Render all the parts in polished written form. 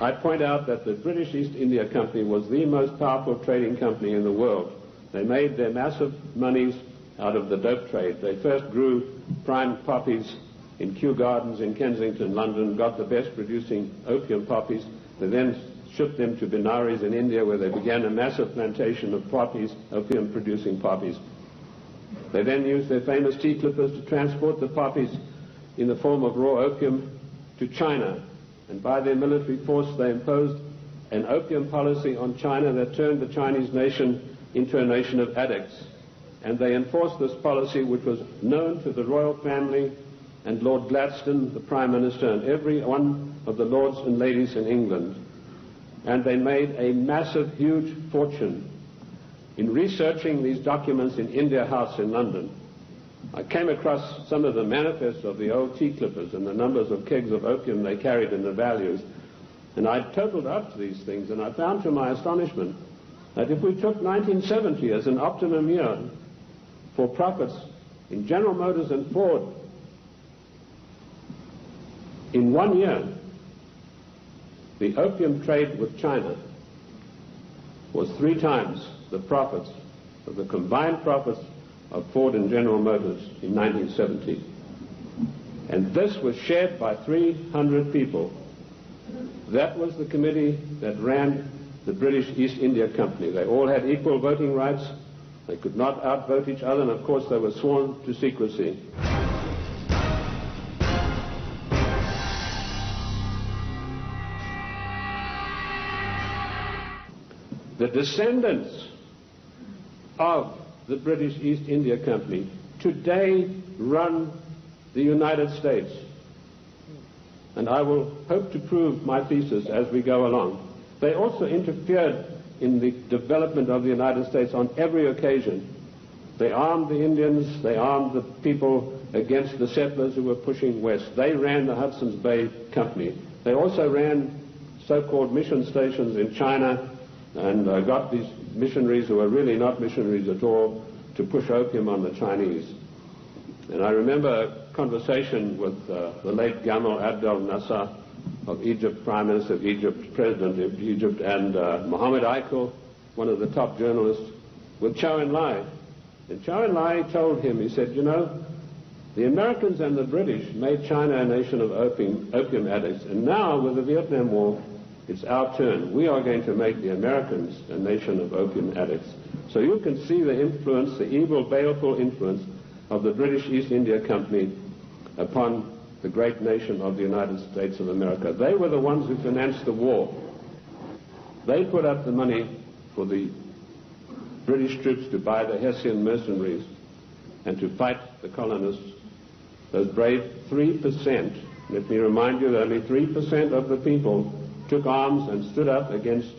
I point out that the British East India Company was the most powerful trading company in the world. They made their massive monies out of the dope trade. They first grew prime poppies in Kew Gardens in Kensington, London, got the best producing opium poppies. They then shipped them to Benares in India, where they began a massive plantation of poppies, opium producing poppies. They then used their famous tea clippers to transport the poppies in the form of raw opium to China. And by their military force they imposed an opium policy on China that turned the Chinese nation into a nation of addicts. And they enforced this policy, which was known to the royal family and Lord Gladstone, the Prime Minister, and every one of the lords and ladies in England. And they made a massive, huge fortune. In researching these documents in India House in London, I came across some of the manifests of the old tea clippers and the numbers of kegs of opium they carried and the values. And I totaled up these things, and I found to my astonishment that if we took 1970 as an optimum year for profits in General Motors and Ford, in 1 year, the opium trade with China was 3 times the profits of the combined profits of Ford and General Motors in 1970. And this was shared by 300 people. That was the committee that ran the British East India Company. They all had equal voting rights. They could not outvote each other, and of course they were sworn to secrecy. The descendants of the British East India Company today run the United States. And I will hope to prove my thesis as we go along. They also interfered in the development of the United States on every occasion. They armed the Indians, they armed the people against the settlers who were pushing west. They ran the Hudson's Bay Company. They also ran so-called mission stations in China and got these missionaries, who were really not missionaries at all, to push opium on the Chinese. And I remember a conversation with the late Gamal Abdel Nasser of Egypt, Prime Minister of Egypt, President of Egypt, and Mohammed Aikel, one of the top journalists, with Zhou Enlai. And Zhou Enlai told him, he said, you know, the Americans and the British made China a nation of opium addicts, and now with the Vietnam War, it's our turn. We are going to make the Americans a nation of opium addicts. So you can see the influence, the evil, baleful influence of the British East India Company upon the great nation of the United States of America. They were the ones who financed the war. They put up the money for the British troops to buy the Hessian mercenaries and to fight the colonists. Those brave 3%, let me remind you that only 3% of the people took arms and stood up against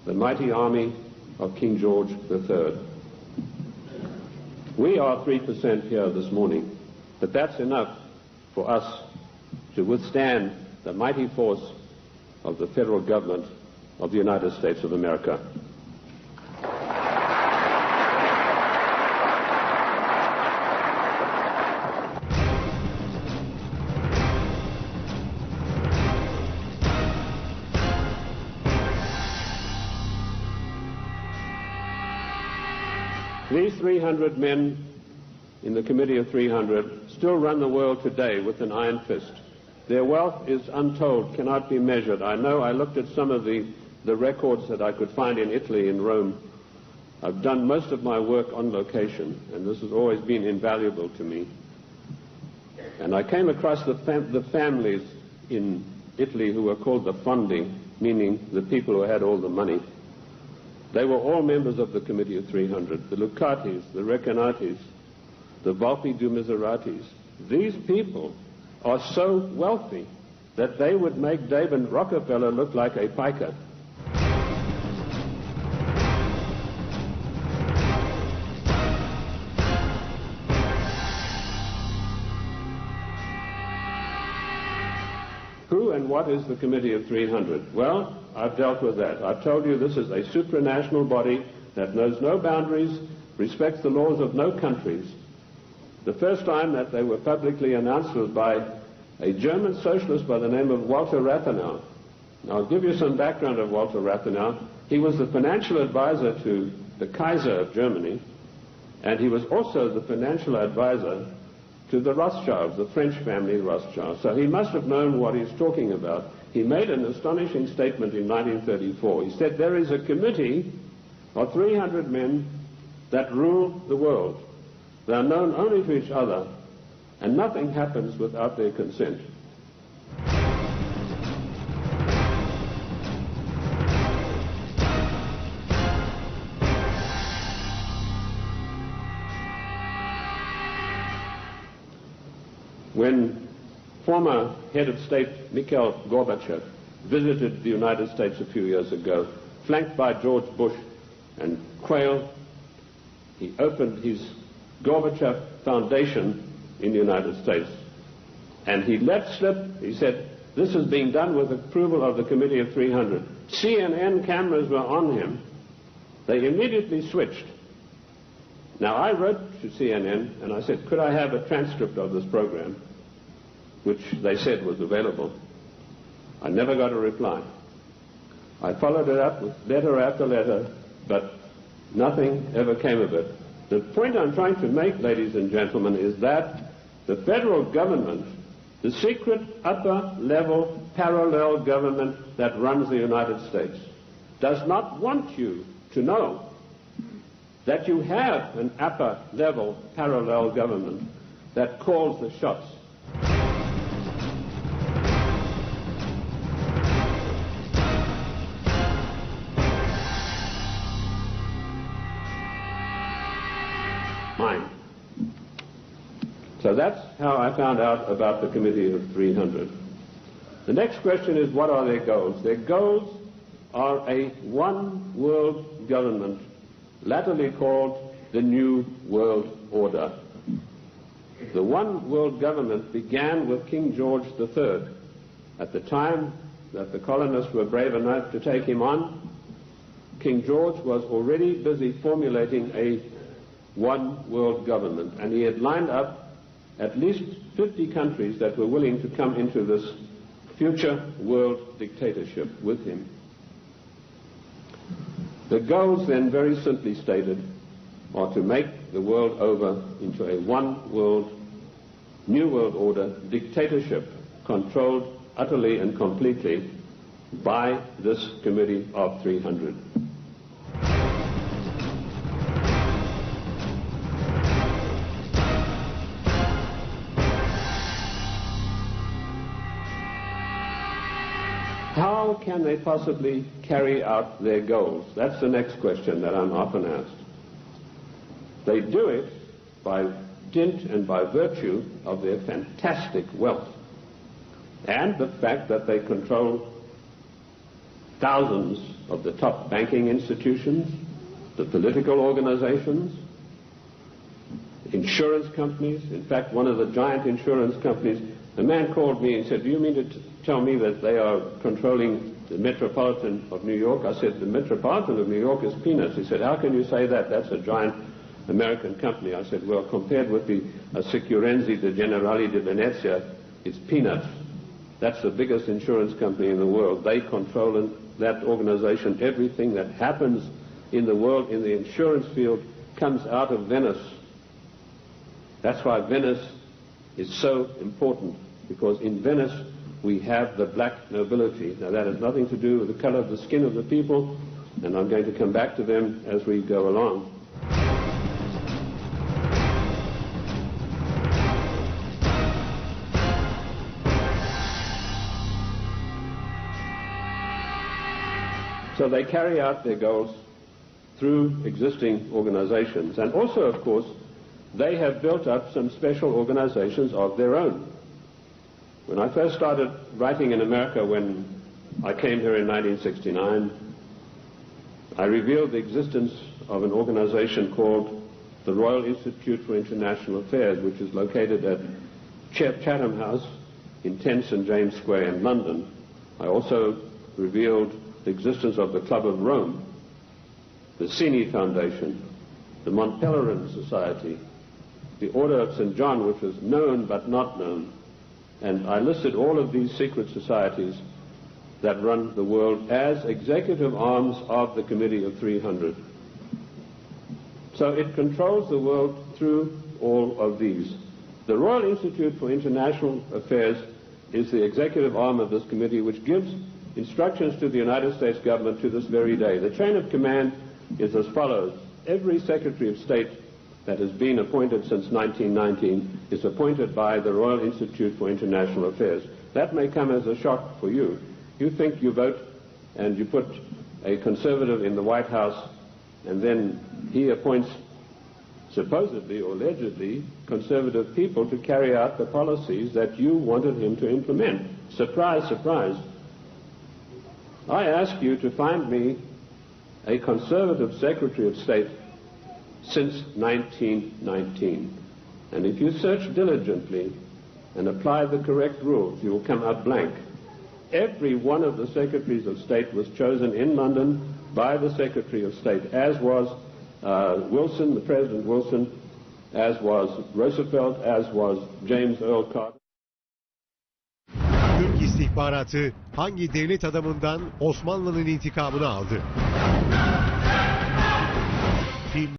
the mighty army of King George III. We are 3% here this morning, but that's enough for us to withstand the mighty force of the federal government of the United States of America. These 300 men in the Committee of 300 still run the world today with an iron fist. Their wealth is untold, cannot be measured. I know, I looked at some of the records that I could find in Italy, in Rome. I've done most of my work on location, and this has always been invaluable to me. And I came across the families in Italy who were called the Fondi, meaning the people who had all the money. They were all members of the Committee of 300, the Lucatis, the Recanatis, the Volpi du Miseratis. These people are so wealthy that they would make David Rockefeller look like a piker. Who and what is the Committee of 300? Well, I've dealt with that. I've told you this is a supranational body that knows no boundaries, respects the laws of no countries. The first time that they were publicly announced was by a German socialist by the name of Walter Rathenau. Now, I'll give you some background of Walter Rathenau. He was the financial advisor to the Kaiser of Germany, and he was also the financial advisor to the Rothschilds, the French family Rothschild. So he must have known what he's talking about. He made an astonishing statement in 1934. He said, there is a committee of 300 men that rule the world. They are known only to each other, and nothing happens without their consent. When former head of state Mikhail Gorbachev visited the United States a few years ago, flanked by George Bush and Quayle, he opened his Gorbachev Foundation in the United States. And he let slip, he said, this is being done with approval of the Committee of 300. CNN cameras were on him. They immediately switched. Now, I wrote to CNN and I said, could I have a transcript of this program, which they said was available. I never got a reply. I followed it up with letter after letter, but nothing ever came of it. The point I'm trying to make, ladies and gentlemen, is that the federal government, the secret upper-level parallel government that runs the United States, does not want you to know that you have an upper-level parallel government that calls the shots. Mine. So that's how I found out about the Committee of 300. The next question is, what are their goals? Their goals are a one world government, latterly called the New World Order. The one world government began with King George III. At the time that the colonists were brave enough to take him on, King George was already busy formulating a one world government, and he had lined up at least 50 countries that were willing to come into this future world dictatorship with him. The goals then, very simply stated, are to make the world over into a one world, new world order dictatorship controlled utterly and completely by this Committee of 300. How can they possibly carry out their goals? That's the next question that I'm often asked. They do it by dint and by virtue of their fantastic wealth and the fact that they control thousands of the top banking institutions, the political organizations, insurance companies. In fact, one of the giant insurance companies, a man called me and said, do you mean to tell me that they are controlling the Metropolitan of New York? I said, the Metropolitan of New York is peanuts. He said, how can you say that? That's a giant American company. I said, well, compared with the Assicurenzi de Generali de Venezia, it's peanuts. That's the biggest insurance company in the world. They control in that organization everything that happens in the world in the insurance field comes out of Venice. That's why Venice is so important, because in Venice we have the black nobility. Now, that has nothing to do with the color of the skin of the people, and I'm going to come back to them as we go along. So they carry out their goals through existing organizations. And also, of course, they have built up some special organizations of their own. When I first started writing in America, when I came here in 1969, I revealed the existence of an organization called the Royal Institute for International Affairs, which is located at Chatham House in 10 St. James Square in London. I also revealed the existence of the Club of Rome, the Cini Foundation, the Mont Pelerin Society, the Order of St. John, which was known but not known. And I listed all of these secret societies that run the world as executive arms of the Committee of 300. So it controls the world through all of these. The Royal Institute for International Affairs is the executive arm of this committee, which gives instructions to the United States government to this very day. The chain of command is as follows. Every Secretary of State that has been appointed since 1919 is appointed by the Royal Institute for International Affairs. That may come as a shock for you. You think you vote and you put a conservative in the White House, and then he appoints supposedly or allegedly conservative people to carry out the policies that you wanted him to implement. Surprise, surprise. I ask you to find me a conservative Secretary of State since 1919. And if you search diligently and apply the correct rules, you will come out blank. Every one of the Secretaries of State was chosen in London by the Secretary of State, as was Wilson, the President Wilson, as was Roosevelt, as was James Earl Carter. Türk istihbaratı hangi devlet adamından Osmanlı'nın intikamını aldı?